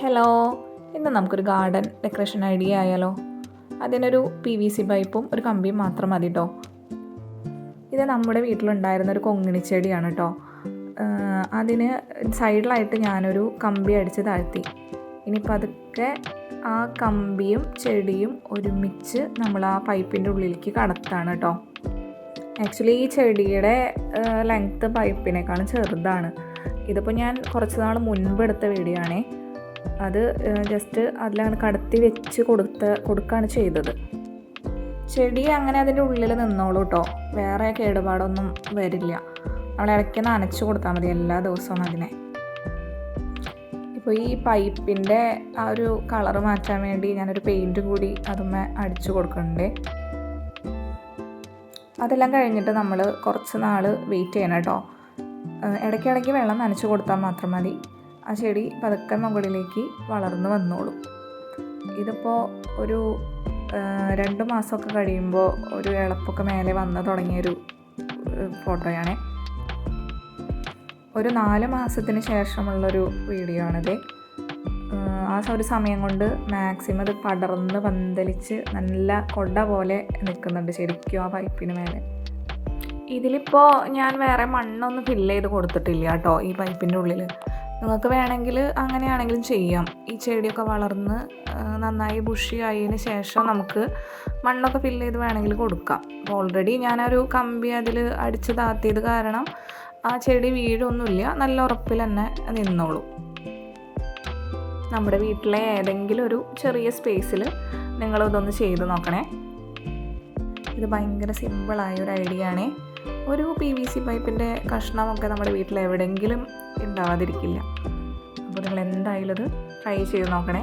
Hello, ഇന്ന് നമുക്കൊരു garden decoration idea ആയാലോ? അതിനൊരു PVC പൈപ്പും ഒരു കമ്പിയും മാത്രം മതി കേട്ടോ. ഇത് നമ്മുടെ വീട്ടിലുണ്ടായിരുന്ന ഒരു കൊങ്ങിണിച്ചെടിയാണ് കേട്ടോ. അതിന് സൈഡിലായിട്ട് ഞാനൊരു കമ്പി അടിച്ച് താഴ്ത്തി. ഇനിയിപ്പോൾ അതൊക്കെ ആ കമ്പിയും ചെടിയും ഒരുമിച്ച് നമ്മൾ ആ പൈപ്പിൻ്റെ ഉള്ളിലേക്ക് കടത്താണ് കേട്ടോ. ആക്ച്വലി ഈ ചെടിയുടെ ലെങ്ത്ത് പൈപ്പിനേക്കാളും ചെറുതാണ്. ഇതിപ്പോൾ ഞാൻ കുറച്ച് നാൾ മുൻപ് എടുത്ത വീഡിയോ ആണേ. അത് ജസ്റ്റ് അതിലാണ് കടത്തി വെച്ച് കൊടുക്കുകയാണ് ചെയ്തത്. ചെടി അങ്ങനെ അതിൻ്റെ ഉള്ളിൽ നിന്നോളൂ കേട്ടോ, വേറെ കേടുപാടൊന്നും വരില്ല. നമ്മൾ ഇടയ്ക്ക് നനച്ച് കൊടുത്താൽ മതി എല്ലാ ദിവസവും അതിനെ. ഇപ്പോൾ ഈ പൈപ്പിൻ്റെ ആ ഒരു കളറ് മാറ്റാൻ വേണ്ടി ഞാനൊരു പെയിൻറ്റ് കൂടി അതുമ്മേ അടിച്ചു കൊടുക്കുന്നുണ്ട്. അതെല്ലാം കഴിഞ്ഞിട്ട് നമ്മൾ കുറച്ച് നാൾ വെയിറ്റ് ചെയ്യണം കേട്ടോ. ഇടയ്ക്കിടയ്ക്ക് വെള്ളം നനച്ച് കൊടുത്താൽ മാത്രം മതി. ആ ചെടി പതുക്കെ മുകളിലേക്ക് വളർന്നു വന്നോളും. ഇതിപ്പോൾ ഒരു 2 മാസമൊക്കെ കഴിയുമ്പോൾ ഒരു ഇളപ്പൊക്കെ മേലെ വന്ന് തുടങ്ങിയൊരു ഫോട്ടോയാണ്. ഒരു 4 മാസത്തിന് ശേഷമുള്ളൊരു വീഡിയോ ആണിത്. ആ ഒരു സമയം കൊണ്ട് മാക്സിമം ഇത് പടർന്ന് പന്തലിച്ച് നല്ല കൊട പോലെ നിൽക്കുന്നുണ്ട് ശരിക്കും ആ പൈപ്പിന് മേലെ. ഇതിലിപ്പോൾ ഞാൻ വേറെ മണ്ണൊന്നും ഫില്ല് ചെയ്ത് കൊടുത്തിട്ടില്ല കേട്ടോ ഈ പൈപ്പിൻ്റെ ഉള്ളിൽ. നിങ്ങൾക്ക് വേണമെങ്കിൽ അങ്ങനെയാണെങ്കിലും ചെയ്യാം. ഈ ചെടിയൊക്കെ വളർന്ന് നന്നായി ബുഷി ആയതിന് ശേഷം നമുക്ക് മണ്ണൊക്കെ ഫില്ല് ചെയ്ത് വേണമെങ്കിൽ കൊടുക്കാം. ഓൾറെഡി ഞാനൊരു കമ്പി അതിൽ അടിച്ച് താത്തിയത് കാരണം ആ ചെടി വീഴൊന്നുമില്ല, നല്ല ഉറപ്പിൽ തന്നെ നിന്നോളൂ. നമ്മുടെ വീട്ടിലെ ഏതെങ്കിലും ഒരു ചെറിയ സ്പേസിൽ നിങ്ങളിതൊന്ന് ചെയ്ത് നോക്കണേ. ഇത് ഭയങ്കര സിമ്പിളായ ഒരു ഐഡിയ ആണ്. ഒരു PVC പൈപ്പിൻ്റെ കഷ്ണമൊക്കെ നമ്മുടെ വീട്ടിൽ എവിടെയെങ്കിലും ഉണ്ടാവാതിരിക്കില്ല. അപ്പോൾ നിങ്ങൾ എന്തായാലും ഇത് ട്രൈ ചെയ്ത് നോക്കണേ.